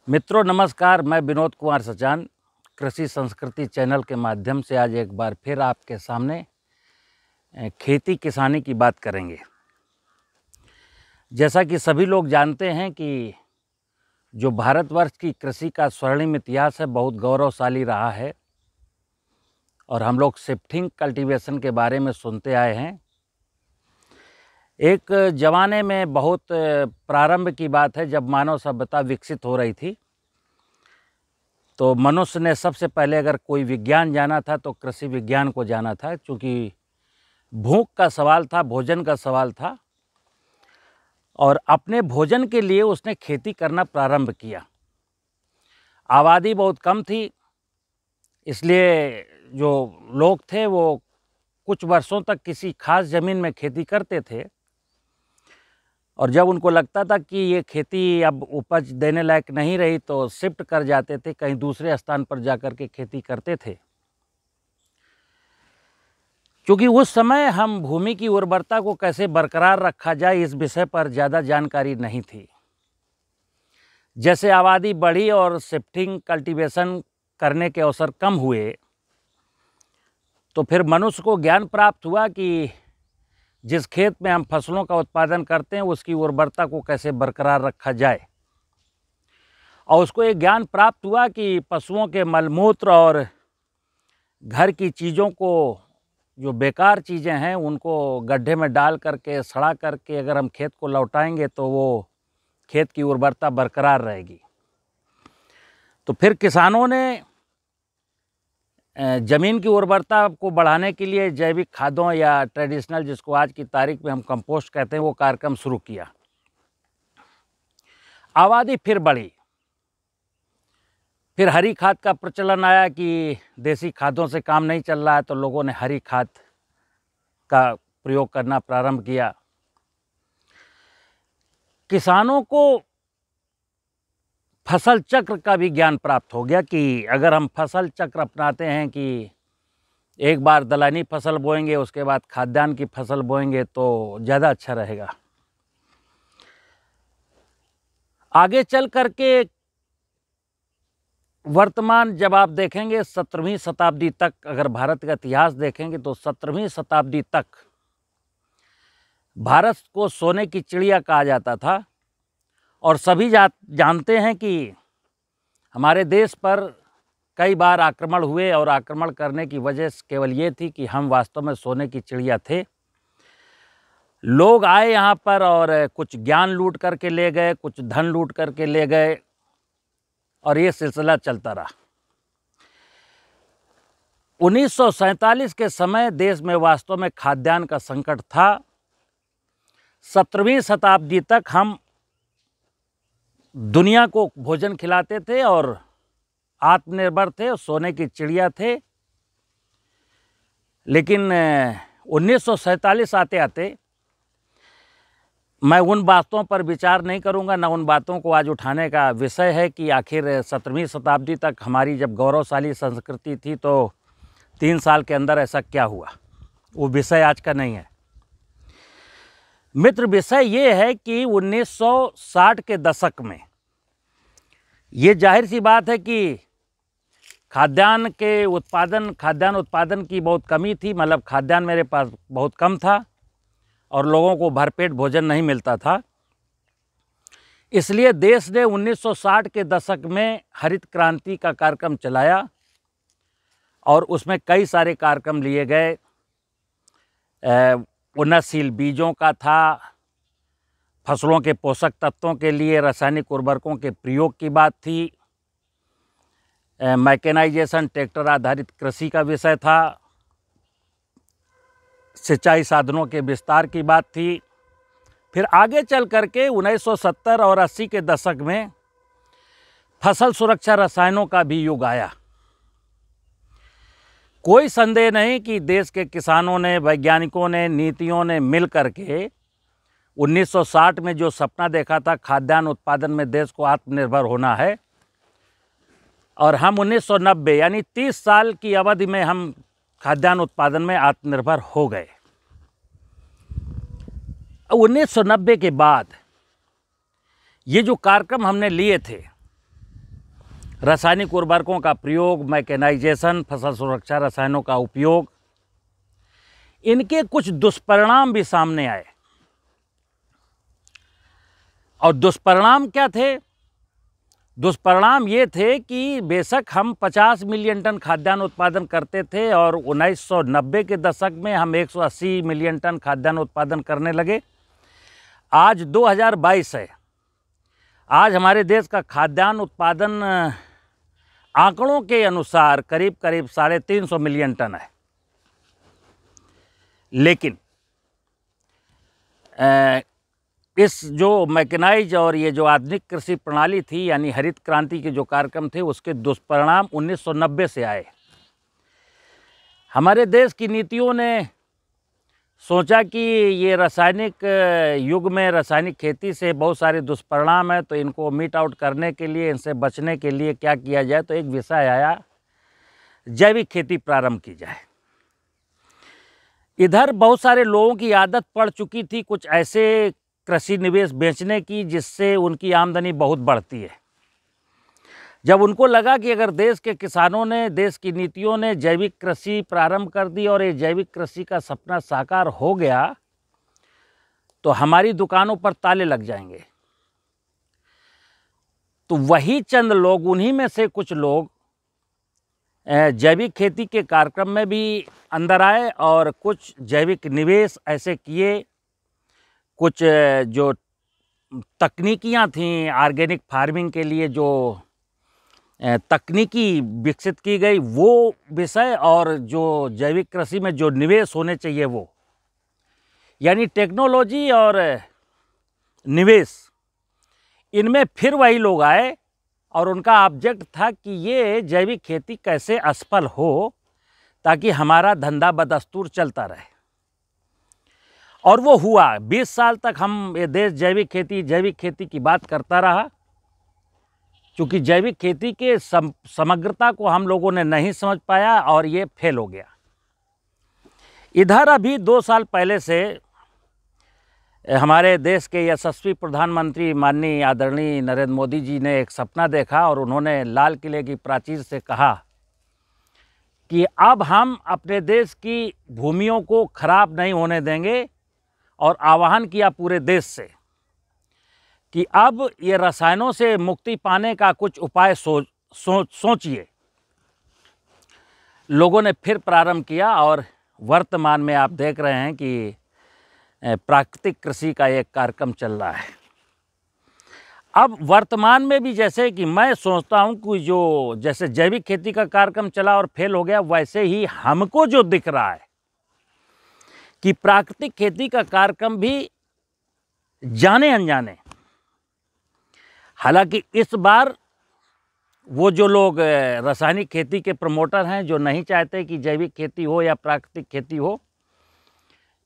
मित्रों नमस्कार, मैं विनोद कुमार सचान कृषि संस्कृति चैनल के माध्यम से आज एक बार फिर आपके सामने खेती किसानी की बात करेंगे। जैसा कि सभी लोग जानते हैं कि जो भारतवर्ष की कृषि का स्वर्णिम इतिहास है बहुत गौरवशाली रहा है और हम लोग शिफ्टिंग कल्टीवेशन के बारे में सुनते आए हैं। एक ज़माने में बहुत प्रारंभ की बात है, जब मानव सभ्यता विकसित हो रही थी तो मनुष्य ने सबसे पहले अगर कोई विज्ञान जाना था तो कृषि विज्ञान को जाना था, क्योंकि भूख का सवाल था, भोजन का सवाल था और अपने भोजन के लिए उसने खेती करना प्रारंभ किया। आबादी बहुत कम थी, इसलिए जो लोग थे वो कुछ वर्षों तक किसी खास ज़मीन में खेती करते थे और जब उनको लगता था कि ये खेती अब उपज देने लायक नहीं रही तो शिफ्ट कर जाते थे, कहीं दूसरे स्थान पर जाकर के खेती करते थे। क्योंकि उस समय हम भूमि की उर्वरता को कैसे बरकरार रखा जाए इस विषय पर ज़्यादा जानकारी नहीं थी। जैसे आबादी बढ़ी और शिफ्टिंग कल्टीवेशन करने के अवसर कम हुए तो फिर मनुष्य को ज्ञान प्राप्त हुआ कि जिस खेत में हम फसलों का उत्पादन करते हैं उसकी उर्वरता को कैसे बरकरार रखा जाए। और उसको एक ज्ञान प्राप्त हुआ कि पशुओं के मलमूत्र और घर की चीज़ों को, जो बेकार चीज़ें हैं, उनको गड्ढे में डाल करके सड़ा करके अगर हम खेत को लौटाएंगे तो वो खेत की उर्वरता बरकरार रहेगी। तो फिर किसानों ने ज़मीन की उर्वरता को बढ़ाने के लिए जैविक खादों या ट्रेडिशनल, जिसको आज की तारीख में हम कंपोस्ट कहते हैं, वो कार्यक्रम शुरू किया। आबादी फिर बढ़ी, फिर हरी खाद का प्रचलन आया कि देसी खादों से काम नहीं चल रहा है तो लोगों ने हरी खाद का प्रयोग करना प्रारंभ किया। किसानों को फसल चक्र का भी ज्ञान प्राप्त हो गया कि अगर हम फसल चक्र अपनाते हैं कि एक बार दलहनी फसल बोएंगे उसके बाद खाद्यान्न की फसल बोएंगे तो ज़्यादा अच्छा रहेगा। आगे चल करके वर्तमान जब आप देखेंगे 17वीं शताब्दी तक, अगर भारत का इतिहास देखेंगे तो 17वीं शताब्दी तक भारत को सोने की चिड़िया कहा जाता था और सभी जानते हैं कि हमारे देश पर कई बार आक्रमण हुए और आक्रमण करने की वजह केवल ये थी कि हम वास्तव में सोने की चिड़िया थे। लोग आए यहाँ पर और कुछ ज्ञान लूट करके ले गए, कुछ धन लूट करके ले गए और ये सिलसिला चलता रहा। 1947 के समय देश में वास्तव में खाद्यान्न का संकट था। 17वीं शताब्दी तक हम दुनिया को भोजन खिलाते थे और आत्मनिर्भर थे और सोने की चिड़िया थे। लेकिन 1947 आते आते, मैं उन बातों पर विचार नहीं करूंगा, ना उन बातों को आज उठाने का विषय है कि आखिर 17वीं शताब्दी तक हमारी जब गौरवशाली संस्कृति थी तो 3 साल के अंदर ऐसा क्या हुआ, वो विषय आज का नहीं है। मित्र, विषय ये है कि 1960 के दशक में ये जाहिर सी बात है कि खाद्यान्न उत्पादन की बहुत कमी थी, मतलब खाद्यान्न मेरे पास बहुत कम था और लोगों को भरपेट भोजन नहीं मिलता था। इसलिए देश ने 1960 के दशक में हरित क्रांति का कार्यक्रम चलाया और उसमें कई सारे कार्यक्रम लिए गए। उन्नतशील बीजों का था, फसलों के पोषक तत्वों के लिए रासायनिक उर्वरकों के प्रयोग की बात थी, मैकेनाइजेशन, ट्रैक्टर आधारित कृषि का विषय था, सिंचाई साधनों के विस्तार की बात थी। फिर आगे चल करके 1970 और 80 के दशक में फसल सुरक्षा रसायनों का भी युग आया। कोई संदेह नहीं कि देश के किसानों ने, वैज्ञानिकों ने, नीतियों ने मिल करके 1960 में जो सपना देखा था खाद्यान्न उत्पादन में देश को आत्मनिर्भर होना है, और हम 1990 यानी 30 साल की अवधि में हम खाद्यान्न उत्पादन में आत्मनिर्भर हो गए। 1990 के बाद ये जो कार्यक्रम हमने लिए थे रासायनिक उर्वरकों का प्रयोग, मैकेनाइजेशन, फसल सुरक्षा रसायनों का उपयोग, इनके कुछ दुष्परिणाम भी सामने आए। और दुष्परिणाम क्या थे? दुष्परिणाम ये थे कि बेशक हम 50 मिलियन टन खाद्यान्न उत्पादन करते थे और 1990 के दशक में हम 180 मिलियन टन खाद्यान्न उत्पादन करने लगे। आज 2022 है। आज हमारे देश का खाद्यान्न उत्पादन आंकड़ों के अनुसार करीब 350 मिलियन टन है। लेकिन इस जो मैकेनाइज और ये जो आधुनिक कृषि प्रणाली थी, यानी हरित क्रांति के जो कार्यक्रम थे, उसके दुष्परिणाम 1990 से आए। हमारे देश की नीतियों ने सोचा कि ये रासायनिक युग में रासायनिक खेती से बहुत सारे दुष्परिणाम है, तो इनको मीट आउट करने के लिए, इनसे बचने के लिए क्या किया जाए। तो एक विषय आया, जैविक खेती प्रारंभ की जाए। इधर बहुत सारे लोगों की आदत पड़ चुकी थी कुछ ऐसे कृषि निवेश बेचने की जिससे उनकी आमदनी बहुत बढ़ती है। जब उनको लगा कि अगर देश के किसानों ने, देश की नीतियों ने जैविक कृषि प्रारंभ कर दी और ये जैविक कृषि का सपना साकार हो गया, तो हमारी दुकानों पर ताले लग जाएंगे। तो वही चंद लोग, उन्हीं में से कुछ लोग जैविक खेती के कार्यक्रम में भी अंदर आए और कुछ जैविक निवेश ऐसे किए। कुछ जो तकनीकियाँ थीं ऑर्गेनिक फार्मिंग के लिए, जो तकनीकी विकसित की गई, वो विषय, और जो जैविक कृषि में जो निवेश होने चाहिए वो, यानी टेक्नोलॉजी और निवेश, इनमें फिर वही लोग आए और उनका ऑब्जेक्ट था कि ये जैविक खेती कैसे असफल हो ताकि हमारा धंधा बदस्तूर चलता रहे। और वो हुआ। 20 साल तक हम ये देश जैविक खेती की बात करता रहा, क्योंकि जैविक खेती के समग्रता को हम लोगों ने नहीं समझ पाया और ये फेल हो गया। इधर अभी 2 साल पहले से हमारे देश के यशस्वी प्रधानमंत्री माननीय आदरणीय नरेंद्र मोदी जी ने एक सपना देखा और उन्होंने लाल किले की प्राचीर से कहा कि अब हम अपने देश की भूमियों को खराब नहीं होने देंगे, और आह्वान किया पूरे देश से कि अब ये रसायनों से मुक्ति पाने का कुछ उपाय सोचिए। लोगों ने फिर प्रारंभ किया और वर्तमान में आप देख रहे हैं कि प्राकृतिक कृषि का एक कार्यक्रम चल रहा है। अब वर्तमान में भी जैसे कि मैं सोचता हूं कि जो जैसे जैविक खेती का कार्यक्रम चला और फेल हो गया, वैसे ही हमको जो दिख रहा है कि प्राकृतिक खेती का कार्यक्रम भी जाने अनजाने, हालांकि इस बार वो जो लोग रासायनिक खेती के प्रमोटर हैं, जो नहीं चाहते कि जैविक खेती हो या प्राकृतिक खेती हो,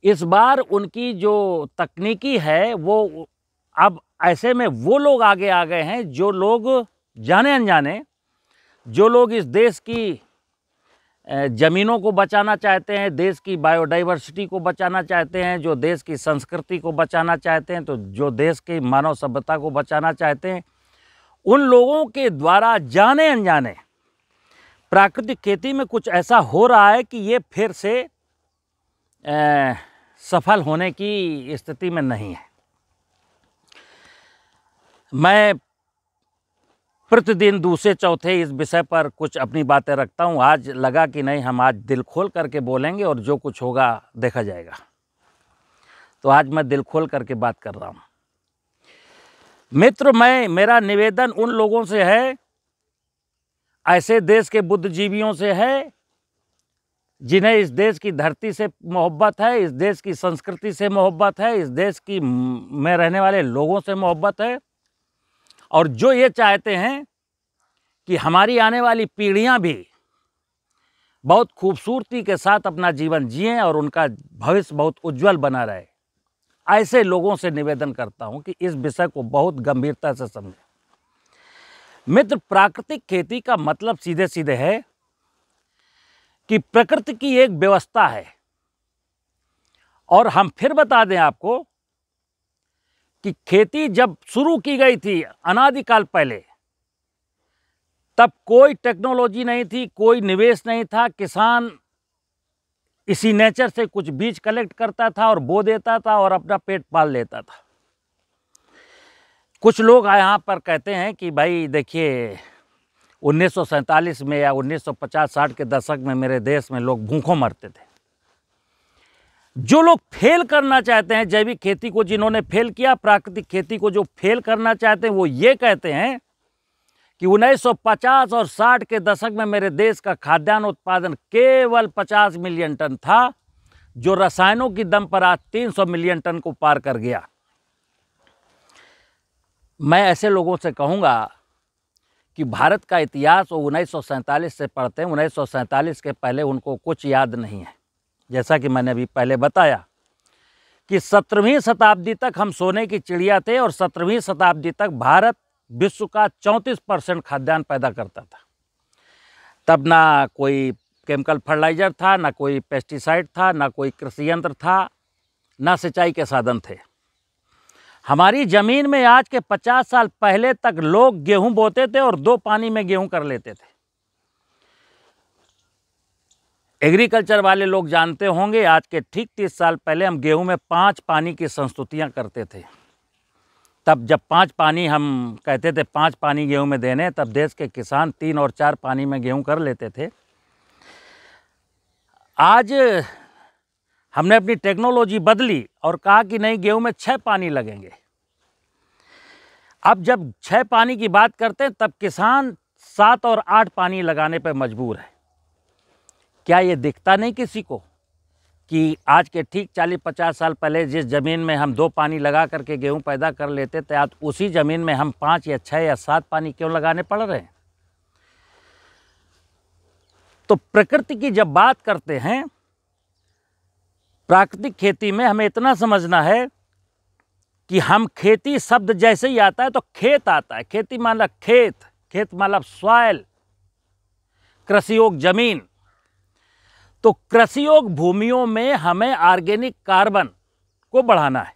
इस बार उनकी जो तकनीकी है वो अब ऐसे में वो लोग आगे आ गए हैं, जो लोग जाने अनजाने, जो लोग इस देश की ज़मीनों को बचाना चाहते हैं, देश की बायोडाइवर्सिटी को बचाना चाहते हैं, जो देश की संस्कृति को बचाना चाहते हैं, तो जो देश की मानव सभ्यता को बचाना चाहते हैं, उन लोगों के द्वारा जाने अनजाने प्राकृतिक खेती में कुछ ऐसा हो रहा है कि ये फिर से सफल होने की स्थिति में नहीं है। मैं प्रतिदिन दूसरे चौथे इस विषय पर कुछ अपनी बातें रखता हूँ। आज लगा कि नहीं, हम आज दिल खोल करके बोलेंगे और जो कुछ होगा देखा जाएगा। तो आज मैं दिल खोल करके बात कर रहा हूँ। मित्र, मेरा निवेदन उन लोगों से है, ऐसे देश के बुद्धिजीवियों से है, जिन्हें इस देश की धरती से मोहब्बत है, इस देश की संस्कृति से मोहब्बत है, इस देश की में रहने वाले लोगों से मोहब्बत है, और जो ये चाहते हैं कि हमारी आने वाली पीढ़ियां भी बहुत खूबसूरती के साथ अपना जीवन जिएं और उनका भविष्य बहुत उज्जवल बना रहे। ऐसे लोगों से निवेदन करता हूं कि इस विषय को बहुत गंभीरता से समझें। मित्र, प्राकृतिक खेती का मतलब सीधे सीधे है कि प्रकृति की एक व्यवस्था है। और हम फिर बता दें आपको कि खेती जब शुरू की गई थी अनादिकाल पहले, तब कोई टेक्नोलॉजी नहीं थी, कोई निवेश नहीं था। किसान इसी नेचर से कुछ बीज कलेक्ट करता था और बो देता था और अपना पेट पाल लेता था। कुछ लोग यहाँ पर कहते हैं कि भाई देखिए 1947 में या 1950-60 के दशक में मेरे देश में लोग भूखों मरते थे। जो लोग फेल करना चाहते हैं जैविक खेती को, जिन्होंने फेल किया, प्राकृतिक खेती को जो फेल करना चाहते हैं, वो ये कहते हैं कि 1950 और 60 के दशक में मेरे देश का खाद्यान्न उत्पादन केवल 50 मिलियन टन था, जो रसायनों की दम पर आज 300 मिलियन टन को पार कर गया। मैं ऐसे लोगों से कहूँगा कि भारत का इतिहास वो 1947 से पढ़ते हैं। 1947 के पहले उनको कुछ याद नहीं है। जैसा कि मैंने अभी पहले बताया कि 17वीं शताब्दी तक हम सोने की चिड़िया थे और 17वीं शताब्दी तक भारत विश्व का 34% खाद्यान्न पैदा करता था। तब ना कोई केमिकल फर्टिलाइजर था, ना कोई पेस्टिसाइड था, ना कोई कृषि यंत्र था, ना सिंचाई के साधन थे। हमारी ज़मीन में आज के 50 साल पहले तक लोग गेहूं बोते थे और 2 पानी में गेहूं कर लेते थे। एग्रीकल्चर वाले लोग जानते होंगे, आज के ठीक 30 साल पहले हम गेहूं में 5 पानी की संस्तुतियां करते थे। तब जब 5 पानी हम कहते थे 5 पानी गेहूं में देने, तब देश के किसान 3 और 4 पानी में गेहूं कर लेते थे। आज हमने अपनी टेक्नोलॉजी बदली और कहा कि नहीं, गेहूं में 6 पानी लगेंगे। अब जब 6 पानी की बात करते हैं तब किसान 7 और 8 पानी लगाने पर मजबूर है। क्या ये दिखता नहीं किसी को कि आज के ठीक 40-50 साल पहले जिस ज़मीन में हम 2 पानी लगा करके गेहूं पैदा कर लेते थे, आज उसी ज़मीन में हम 5 या 6 या 7 पानी क्यों लगाने पड़ रहे हैं? तो प्रकृति की जब बात करते हैं, प्राकृतिक खेती में हमें इतना समझना है कि हम खेती शब्द जैसे ही आता है तो खेत आता है। खेती मतलब खेत, खेत मतलब सॉइल, कृषि योग जमीन। तो कृषि योग भूमियों में हमें ऑर्गेनिक कार्बन को बढ़ाना है।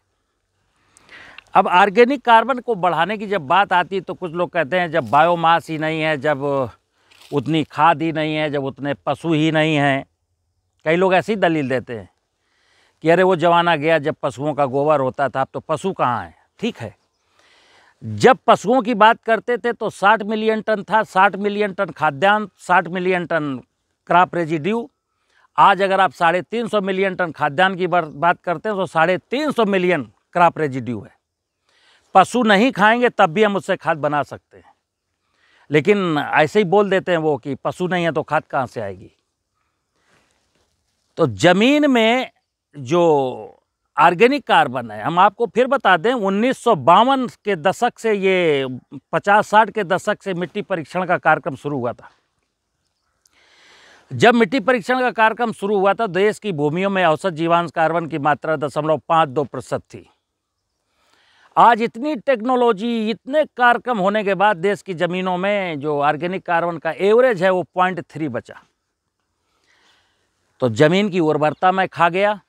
अब ऑर्गेनिक कार्बन को बढ़ाने की जब बात आती है तो कुछ लोग कहते हैं जब बायोमास ही नहीं है, जब उतनी खाद ही नहीं है, जब उतने पशु ही नहीं हैं। कई लोग ऐसी दलील देते हैं कि अरे वो जमाना गया जब पशुओं का गोबर होता था, अब तो पशु कहाँ हैं। ठीक है, जब पशुओं की बात करते थे तो 60 मिलियन टन था, 60 मिलियन टन खाद्यान्न, 60 मिलियन टन क्रॉप रेजिड्यू। आज अगर आप 350 मिलियन टन खाद्यान्न की बात करते हैं तो 350 मिलियन क्रॉप रेजिड्यू है। पशु नहीं खाएंगे तब भी हम उससे खाद बना सकते हैं, लेकिन ऐसे ही बोल देते हैं वो कि पशु नहीं है तो खाद कहाँ से आएगी। तो जमीन में जो ऑर्गेनिक कार्बन है, हम आपको फिर बता दें 1952 के दशक से, ये 50-60 के दशक से मिट्टी परीक्षण का कार्यक्रम शुरू हुआ था। जब मिट्टी परीक्षण का कार्यक्रम शुरू हुआ था, देश की भूमियों में औसत जीवांश कार्बन की मात्रा 0.52% थी। आज इतनी टेक्नोलॉजी, इतने कार्यक्रम होने के बाद देश की ज़मीनों में जो ऑर्गेनिक कार्बन का एवरेज है वो 0.3 बचा। तो ज़मीन की उर्वरता में खा गया।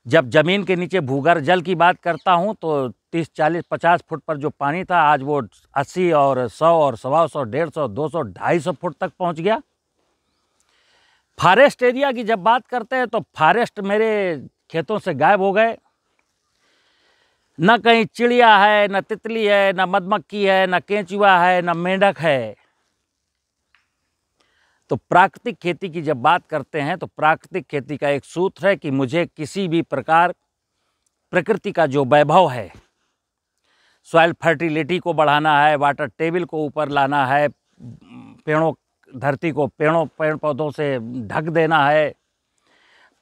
जब ज़मीन के नीचे भूगर्भ जल की बात करता हूँ तो 30, 40, 50 फुट पर जो पानी था आज वो 80 और 100 और 125, 150, 200, 250 फुट तक पहुँच गया। फॉरेस्ट एरिया की जब बात करते हैं तो फॉरेस्ट मेरे खेतों से गायब हो गए। न कहीं चिड़िया है, न तितली है, न मधुमक्खी है, न केंचुआ है, न मेंढक है। तो प्राकृतिक खेती की जब बात करते हैं तो प्राकृतिक खेती का एक सूत्र है कि मुझे किसी भी प्रकार प्रकृति का जो वैभव है, सॉइल फर्टिलिटी को बढ़ाना है, वाटर टेबल को ऊपर लाना है, धरती को पेड़ पौधों से ढक देना है,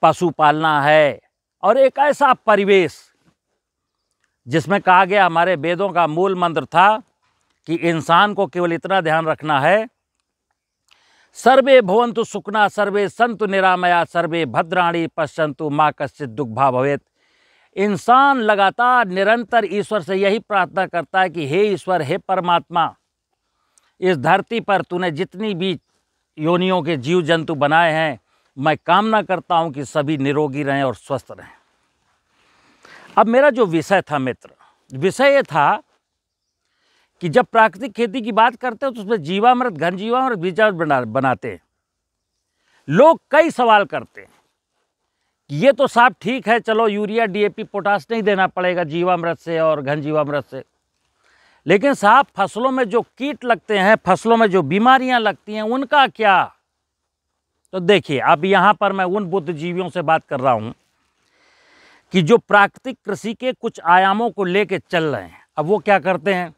पशु पालना है, और एक ऐसा परिवेश जिसमें कहा गया, हमारे वेदों का मूल मंत्र था कि इंसान को केवल इतना ध्यान रखना है, सर्वे भवन्तु सुखना सर्वे सन्तु निरामया सर्वे भद्राणि पश्यन्तु माँ कश्चित् दुःखभाग् भवेत्। इंसान लगातार निरंतर ईश्वर से यही प्रार्थना करता है कि हे ईश्वर, हे परमात्मा, इस धरती पर तूने जितनी भी योनियों के जीव जंतु बनाए हैं, मैं कामना करता हूं कि सभी निरोगी रहें और स्वस्थ रहें। अब मेरा जो विषय था मित्र, विषय ये था कि जब प्राकृतिक खेती की बात करते हैं तो उसमें जीवामृत, घन जीवामृत, बीजामृत बनाते हैं। लोग कई सवाल करते हैं कि ये तो साहब ठीक है, चलो यूरिया, डीएपी, पोटास नहीं देना पड़ेगा जीवामृत से और घन जीवामृत से, लेकिन साहब फसलों में जो कीट लगते हैं, फसलों में जो बीमारियां लगती हैं, उनका क्या? तो देखिए, अब यहाँ पर मैं उन बुद्धिजीवियों से बात कर रहा हूँ कि जो प्राकृतिक कृषि के कुछ आयामों को लेके चल रहे हैं। अब वो क्या करते हैं?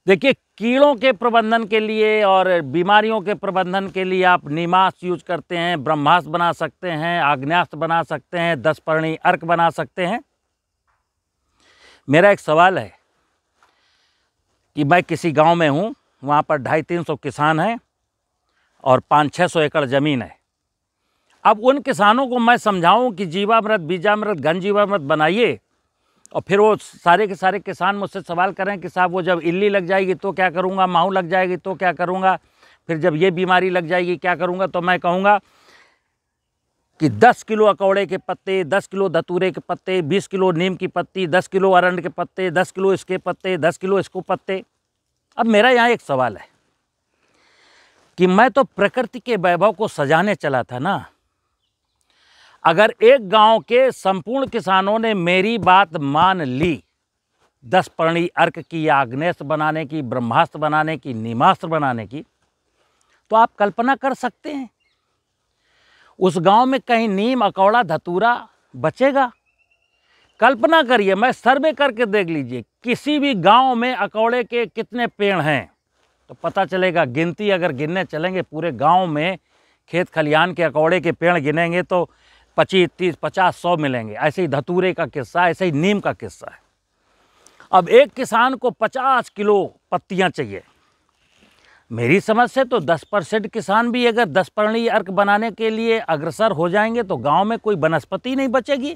देखिए, कीड़ों के प्रबंधन के लिए और बीमारियों के प्रबंधन के लिए आप नीमास्त्र यूज करते हैं, ब्रह्मास्त्र बना सकते हैं, आग्नेयास्त्र बना सकते हैं, 10 पर्णी अर्क बना सकते हैं। मेरा एक सवाल है कि मैं किसी गांव में हूं, वहां पर 250-300 किसान हैं और 500-600 एकड़ ज़मीन है। अब उन किसानों को मैं समझाऊं कि जीवामृत, बीजामृत, घन जीवामृत बनाइए, और फिर वो सारे के सारे किसान मुझसे सवाल करें कि साहब वो जब इल्ली लग जाएगी तो क्या करूंगा, माहू लग जाएगी तो क्या करूंगा, फिर जब ये बीमारी लग जाएगी क्या करूंगा, तो मैं कहूँगा कि 10 किलो अकौड़े के पत्ते, 10 किलो धतूरे के पत्ते, 20 किलो नीम की पत्ती, 10 किलो अरंड के पत्ते, 10 किलो इसके पत्ते, 10 किलो इसको पत्ते। अब मेरा यहाँ एक सवाल है कि मैं तो प्रकृति के वैभव को सजाने चला था ना। अगर एक गांव के संपूर्ण किसानों ने मेरी बात मान ली, 10 पर्णी अर्क की, आग्नेयास्त्र बनाने की, ब्रह्मास्त्र बनाने की, नीमास्त्र बनाने की, तो आप कल्पना कर सकते हैं उस गांव में कहीं नीम, अकौड़ा, धतूरा बचेगा? कल्पना करिए, मैं सर्वे करके देख लीजिए, किसी भी गांव में अकौड़े के कितने पेड़ हैं तो पता चलेगा। गिनती अगर गिनने चलेंगे पूरे गांव में, खेत खलिहान के अकौड़े के पेड़ गिनेंगे तो 25, 30, 50, 100 मिलेंगे। ऐसे ही धतूरे का किस्सा, ऐसे ही नीम का किस्सा है। अब एक किसान को 50 किलो पत्तियां चाहिए। मेरी समझ से तो 10% किसान भी अगर 10 पर्णी अर्क बनाने के लिए अग्रसर हो जाएंगे तो गांव में कोई वनस्पति नहीं बचेगी।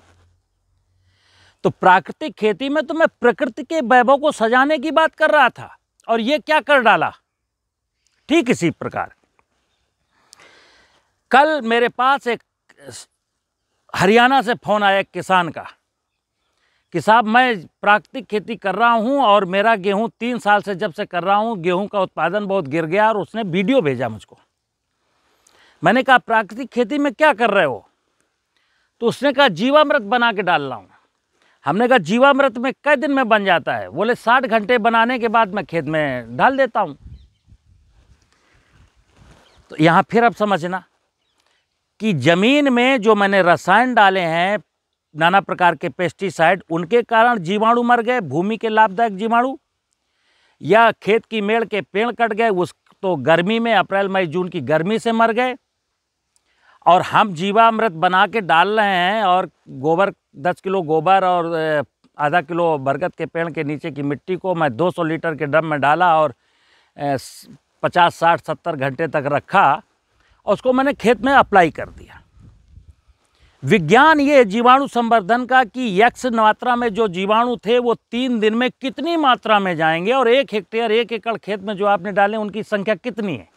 तो प्राकृतिक खेती में तो मैं प्रकृति के वैभव को सजाने की बात कर रहा था, और ये क्या कर डाला। ठीक इसी प्रकार कल मेरे पास एक हरियाणा से फोन आया एक किसान का कि साहब मैं प्राकृतिक खेती कर रहा हूं और मेरा गेहूं 3 साल से जब से कर रहा हूं, गेहूं का उत्पादन बहुत गिर गया, और उसने वीडियो भेजा मुझको। मैंने कहा प्राकृतिक खेती में क्या कर रहे हो? तो उसने कहा जीवामृत बना के डाल रहा हूं। हमने कहा जीवामृत में कई दिन में बन जाता है? बोले 60 घंटे बनाने के बाद मैं खेत में डाल देता हूं। तो यहां फिर अब समझना कि जमीन में जो मैंने रसायन डाले हैं, नाना प्रकार के पेस्टिसाइड, उनके कारण जीवाणु मर गए, भूमि के लाभदायक जीवाणु, या खेत की मेड़ के पेड़ कट गए, उस तो गर्मी में, अप्रैल मई जून की गर्मी से मर गए, और हम जीवामृत बना के डाल रहे हैं। और गोबर, 10 किलो गोबर और आधा किलो बरगद के पेड़ के नीचे की मिट्टी को मैं 200 लीटर के ड्रम में डाला और 50, 60, 70 घंटे तक रखा, और उसको मैंने खेत में अप्लाई कर दिया। विज्ञान ये जीवाणु संवर्धन का कि एक्स मात्रा में जो जीवाणु थे वो 3 दिन में कितनी मात्रा में जाएंगे, और 1 हेक्टेयर, 1 एकड़ खेत में जो आपने डाले उनकी संख्या कितनी है,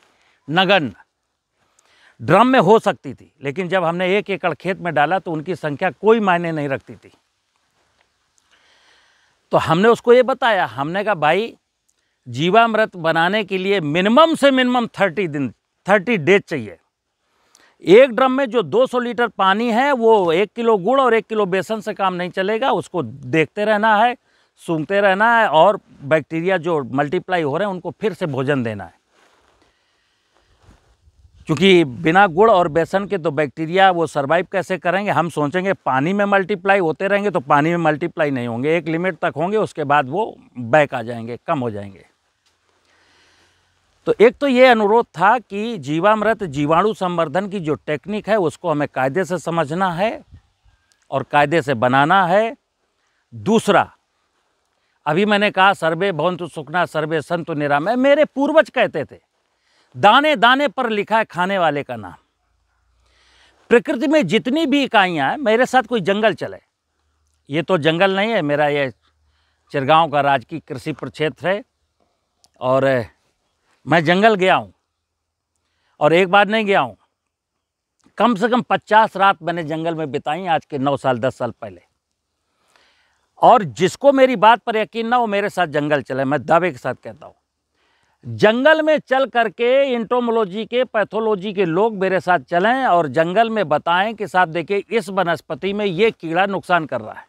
नगण्य। ड्रम में हो सकती थी, लेकिन जब हमने 1 एकड़ खेत में डाला तो उनकी संख्या कोई मायने नहीं रखती थी। तो हमने उसको ये बताया, हमने कहा भाई जीवामृत बनाने के लिए मिनिमम से मिनिमम 30 डेज चाहिए। एक ड्रम में जो 200 लीटर पानी है वो 1 किलो गुड़ और 1 किलो बेसन से काम नहीं चलेगा। उसको देखते रहना है, सूंघते रहना है, और बैक्टीरिया जो मल्टीप्लाई हो रहे हैं उनको फिर से भोजन देना है। क्योंकि बिना गुड़ और बेसन के तो बैक्टीरिया वो सर्वाइव कैसे करेंगे? हम सोचेंगे पानी में मल्टीप्लाई होते रहेंगे तो पानी में मल्टीप्लाई नहीं होंगे, एक लिमिट तक होंगे, उसके बाद वो बैक आ जाएंगे, कम हो जाएंगे। तो एक तो ये अनुरोध था कि जीवामृत, जीवाणु संवर्धन की जो टेक्निक है उसको हमें कायदे से समझना है और कायदे से बनाना है। दूसरा, अभी मैंने कहा सर्वे भवन्तु सुखिनः सर्वे सन्तु निरामयाः। मेरे पूर्वज कहते थे दाने दाने पर लिखा है खाने वाले का नाम। प्रकृति में जितनी भी इकाइयाँ हैं, मेरे साथ कोई जंगल चले, ये तो जंगल नहीं है, मेरा ये चिरगांव का राजकीय कृषि प्रक्षेत्र है, और मैं जंगल गया हूँ, और एक बार नहीं गया हूँ, कम से कम 50 रात मैंने जंगल में बिताई आज के 9 साल 10 साल पहले। और जिसको मेरी बात पर यकीन ना हो मेरे साथ जंगल चले, मैं दावे के साथ कहता हूँ। जंगल में चल करके एंटोमोलॉजी के, पैथोलॉजी के लोग मेरे साथ चलें और जंगल में बताएं कि साहब देखिए इस वनस्पति में ये कीड़ा नुकसान कर रहा है,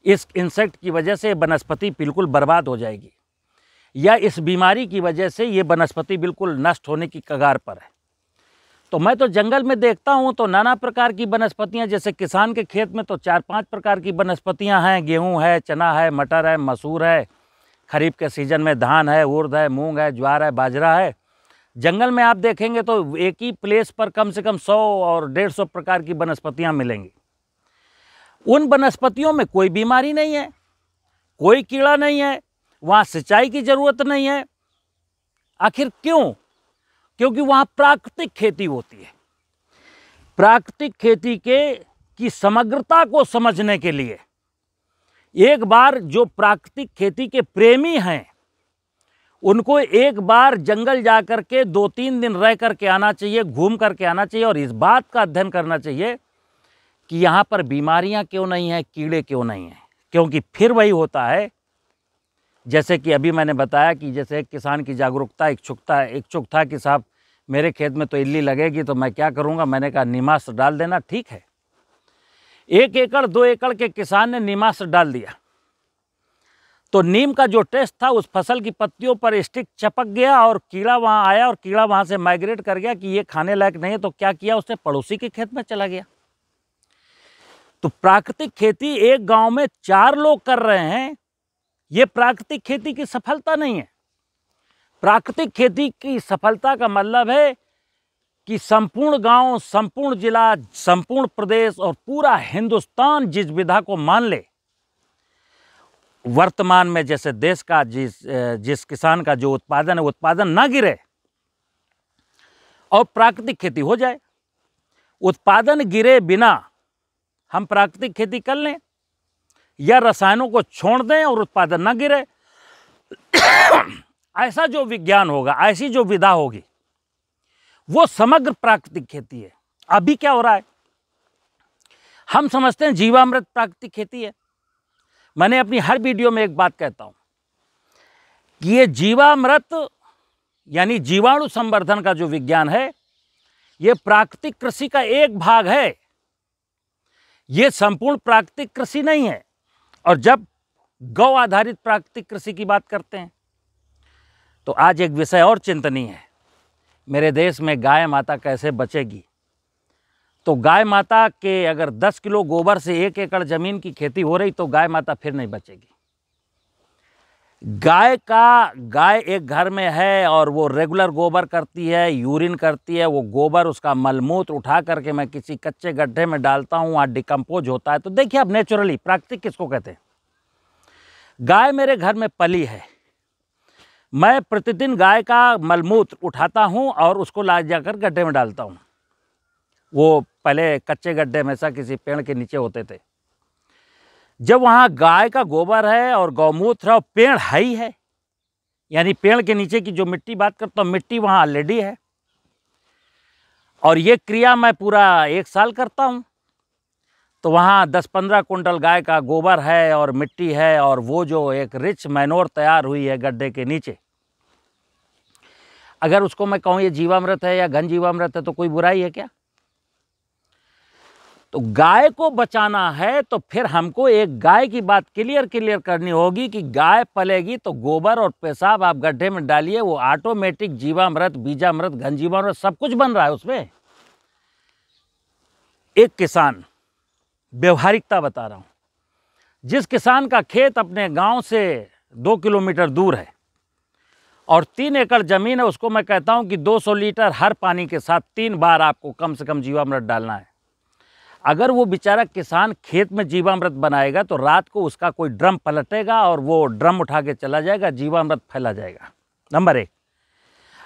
इस इंसेक्ट की वजह से वनस्पति बिल्कुल बर्बाद हो जाएगी, या इस बीमारी की वजह से ये वनस्पति बिल्कुल नष्ट होने की कगार पर है। तो मैं तो जंगल में देखता हूँ तो नाना प्रकार की वनस्पतियाँ, जैसे किसान के खेत में तो 4-5 प्रकार की वनस्पतियाँ हैं, गेहूँ है, चना है, मटर है, मसूर है, खरीफ के सीजन में धान है, उर्द है, मूंग है, ज्वार है, बाजरा है। जंगल में आप देखेंगे तो एक ही प्लेस पर कम से कम 100 और 150 प्रकार की वनस्पतियाँ मिलेंगी। उन वनस्पतियों में कोई बीमारी नहीं है, कोई कीड़ा नहीं है, वहाँ सिंचाई की ज़रूरत नहीं है। आखिर क्यों? क्योंकि वहाँ प्राकृतिक खेती होती है। प्राकृतिक खेती की समग्रता को समझने के लिए एक बार जो प्राकृतिक खेती के प्रेमी हैं उनको एक बार जंगल जा कर के 2-3 दिन रह करके आना चाहिए, घूम करके आना चाहिए और इस बात का अध्ययन करना चाहिए कि यहाँ पर बीमारियाँ क्यों नहीं हैं, कीड़े क्यों नहीं हैं। क्योंकि फिर वही होता है जैसे कि अभी मैंने बताया कि जैसे एक किसान की जागरूकता, इच्छुक था कि साहब मेरे खेत में तो इल्ली लगेगी तो मैं क्या करूँगा। मैंने कहा नीमास्त्र डाल देना। ठीक है, 1 एकड़ 2 एकड़ के किसान ने नीमास्त्र डाल दिया तो नीम का जो टेस्ट था उस फसल की पत्तियों पर स्टिक चपक गया और कीड़ा वहाँ आया और कीड़ा वहाँ से माइग्रेट कर गया कि ये खाने लायक नहीं है। तो क्या किया उसने, पड़ोसी के खेत में चला गया। तो प्राकृतिक खेती एक गांव में 4 लोग कर रहे हैं, ये प्राकृतिक खेती की सफलता नहीं है। प्राकृतिक खेती की सफलता का मतलब है कि संपूर्ण गांव, संपूर्ण जिला, संपूर्ण प्रदेश और पूरा हिंदुस्तान जिस विधा को मान ले, वर्तमान में जैसे देश का जिस किसान का जो उत्पादन है उत्पादन ना गिरे और प्राकृतिक खेती हो जाए। उत्पादन गिरे बिना हम प्राकृतिक खेती कर लें या रसायनों को छोड़ दें और उत्पादन ना गिरे, ऐसा जो विज्ञान होगा, ऐसी जो विधा होगी, वो समग्र प्राकृतिक खेती है। अभी क्या हो रहा है, हम समझते हैं जीवामृत प्राकृतिक खेती है। मैंने अपनी हर वीडियो में एक बात कहता हूं कि ये जीवामृत यानी जीवाणु संवर्धन का जो विज्ञान है, ये प्राकृतिक कृषि का एक भाग है, ये संपूर्ण प्राकृतिक कृषि नहीं है। और जब गौ आधारित प्राकृतिक कृषि की बात करते हैं तो आज एक विषय और चिंतनीय है, मेरे देश में गाय माता कैसे बचेगी। तो गाय माता के अगर 10 किलो गोबर से 1 एकड़ जमीन की खेती हो रही तो गाय माता फिर नहीं बचेगी। गाय एक घर में है और वो रेगुलर गोबर करती है, यूरिन करती है, वो गोबर उसका मलमूत्र उठा करके मैं किसी कच्चे गड्ढे में डालता हूँ, वहाँ डिकम्पोज होता है। तो देखिए अब नेचुरली, प्राकृतिक किसको कहते हैं। गाय मेरे घर में पली है, मैं प्रतिदिन गाय का मलमूत्र उठाता हूँ और उसको ला जाकर गड्ढे में डालता हूँ। वो पहले कच्चे गड्ढे हमेशा किसी पेड़ के नीचे होते थे। जब वहाँ गाय का गोबर है और गौमूत्र है और पेड़ है ही है, यानी पेड़ के नीचे की जो मिट्टी बात करता हूँ, मिट्टी वहाँ ऑलरेडी है और ये क्रिया मैं पूरा 1 साल करता हूँ। तो वहाँ 10-15 कुंटल गाय का गोबर है और मिट्टी है और वो जो एक रिच मैनोर तैयार हुई है गड्ढे के नीचे, अगर उसको मैं कहूँ ये जीवामृत है या घन जीवामृत है तो कोई बुराई है क्या। तो गाय को बचाना है तो फिर हमको एक गाय की बात क्लियर करनी होगी कि गाय पलेगी तो गोबर और पेशाब आप गड्ढे में डालिए, वो ऑटोमेटिक जीवामृत, बीजामृत, घन जीवामृत सब कुछ बन रहा है उसमें। एक किसान, व्यवहारिकता बता रहा हूं, जिस किसान का खेत अपने गांव से 2 किलोमीटर दूर है और 3 एकड़ जमीन है, उसको मैं कहता हूं कि 200 लीटर हर पानी के साथ 3 बार आपको कम से कम जीवामृत डालना है। अगर वो बेचारा किसान खेत में जीवामृत बनाएगा तो रात को उसका कोई ड्रम पलटेगा और वो ड्रम उठा के चला जाएगा, जीवामृत फैला जाएगा। नंबर 1,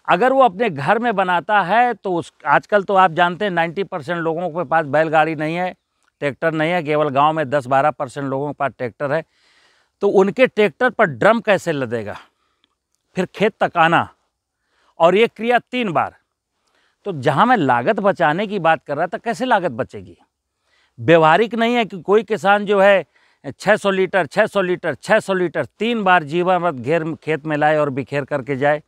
अगर वो अपने घर में बनाता है तो आजकल तो आप जानते हैं 90% लोगों के पास बैलगाड़ी नहीं है, ट्रैक्टर नहीं है, केवल गांव में 10-12% लोगों के पास ट्रैक्टर है। तो उनके ट्रैक्टर पर ड्रम कैसे लदेगा, फिर खेत तक आना, और ये क्रिया 3 बार। तो जहां मैं लागत बचाने की बात कर रहा था, कैसे लागत बचेगी। व्यवहारिक नहीं है कि कोई किसान जो है 600 लीटर 600 लीटर 600 लीटर 3 बार जीवामृत घेर खेत में लाए और बिखेर करके जाए।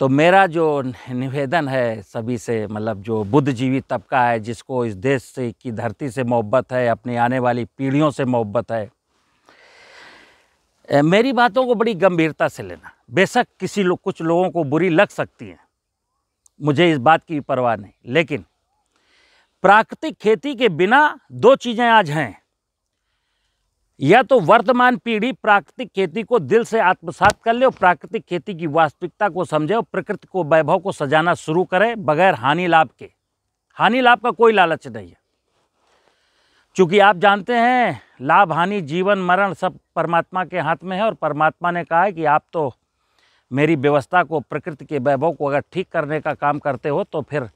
तो मेरा जो निवेदन है सभी से, मतलब जो बुद्धिजीवी तबका है, जिसको इस देश से की धरती से मोहब्बत है, अपनी आने वाली पीढ़ियों से मोहब्बत है, मेरी बातों को बड़ी गंभीरता से लेना। बेशक कुछ लोगों को बुरी लग सकती हैं, मुझे इस बात की परवाह नहीं, लेकिन प्राकृतिक खेती के बिना दो चीज़ें आज हैं। या तो वर्तमान पीढ़ी प्राकृतिक खेती को दिल से आत्मसात कर ले और प्राकृतिक खेती की वास्तविकता को समझे और प्रकृति को, वैभव को सजाना शुरू करे बगैर हानि लाभ के। हानि लाभ का कोई लालच नहीं है, क्योंकि आप जानते हैं लाभ हानि, जीवन मरण सब परमात्मा के हाथ में है। और परमात्मा ने कहा है कि आप तो मेरी व्यवस्था को, प्रकृति के वैभव को अगर ठीक करने का काम करते हो तो फिर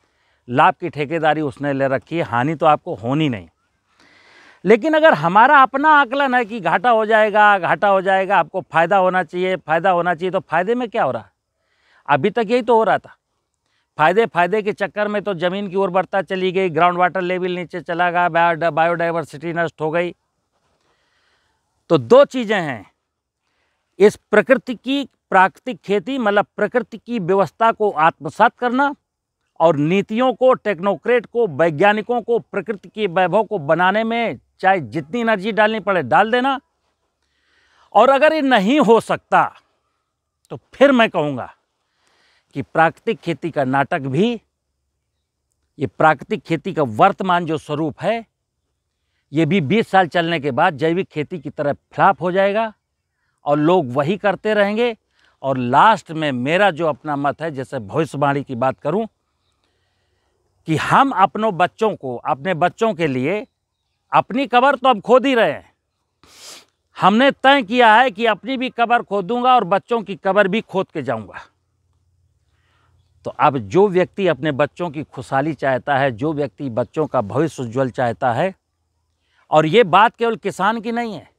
लाभ की ठेकेदारी उसने ले रखी है, हानि तो आपको होनी नहीं। लेकिन अगर हमारा अपना आकलन है कि घाटा हो जाएगा, घाटा हो जाएगा, आपको फ़ायदा होना चाहिए, फ़ायदा होना चाहिए, तो फ़ायदे में क्या हो रहा है? अभी तक यही तो हो रहा था। फ़ायदे के चक्कर में तो ज़मीन की उर्वरता चली गई, ग्राउंड वाटर लेवल नीचे चला गया, बायोडाइवर्सिटी नष्ट हो गई। तो दो चीज़ें हैं, इस प्राकृतिक खेती मतलब प्रकृति की व्यवस्था को आत्मसात करना और नीतियों को, टेक्नोक्रेट को, वैज्ञानिकों को प्रकृति के वैभव को बनाने में चाहे जितनी एनर्जी डालनी पड़े डाल देना। और अगर ये नहीं हो सकता तो फिर मैं कहूँगा कि प्राकृतिक खेती का नाटक भी, ये प्राकृतिक खेती का वर्तमान जो स्वरूप है, ये भी 20 साल चलने के बाद जैविक खेती की तरह फ्लॉप हो जाएगा और लोग वही करते रहेंगे। और लास्ट में मेरा जो अपना मत है, जैसे भविष्यवाणी की बात करूं, कि हम अपनों बच्चों को, अपने बच्चों के लिए अपनी कब्र तो अब खोद ही रहे हैं, हमने तय किया है कि अपनी भी कब्र खोदूंगा और बच्चों की कब्र भी खोद के जाऊंगा। तो अब जो व्यक्ति अपने बच्चों की खुशहाली चाहता है, जो व्यक्ति बच्चों का भविष्य उज्ज्वल चाहता है, और ये बात केवल किसान की नहीं है,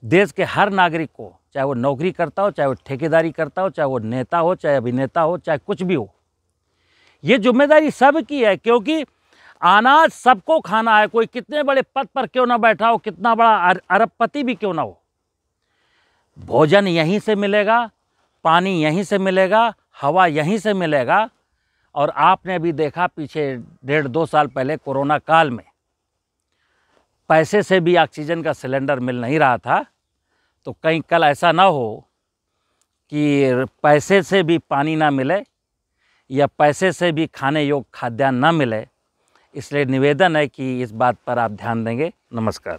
देश के हर नागरिक को, चाहे वो नौकरी करता हो, चाहे वो ठेकेदारी करता हो, चाहे वो नेता हो, चाहे अभिनेता हो, चाहे कुछ भी हो, ये जिम्मेदारी सबकी है। क्योंकि अनाज सबको खाना है, कोई कितने बड़े पद पर क्यों ना बैठा हो, कितना बड़ा अरबपति भी क्यों ना हो, भोजन यहीं से मिलेगा, पानी यहीं से मिलेगा, हवा यहीं से मिलेगा। और आपने अभी देखा पीछे 1.5-2 साल पहले कोरोना काल में पैसे से भी ऑक्सीजन का सिलेंडर मिल नहीं रहा था, तो कहीं कल ऐसा ना हो कि पैसे से भी पानी ना मिले या पैसे से भी खाने योग्य खाद्यान्न ना मिले। इसलिए निवेदन है कि इस बात पर आप ध्यान देंगे। नमस्कार।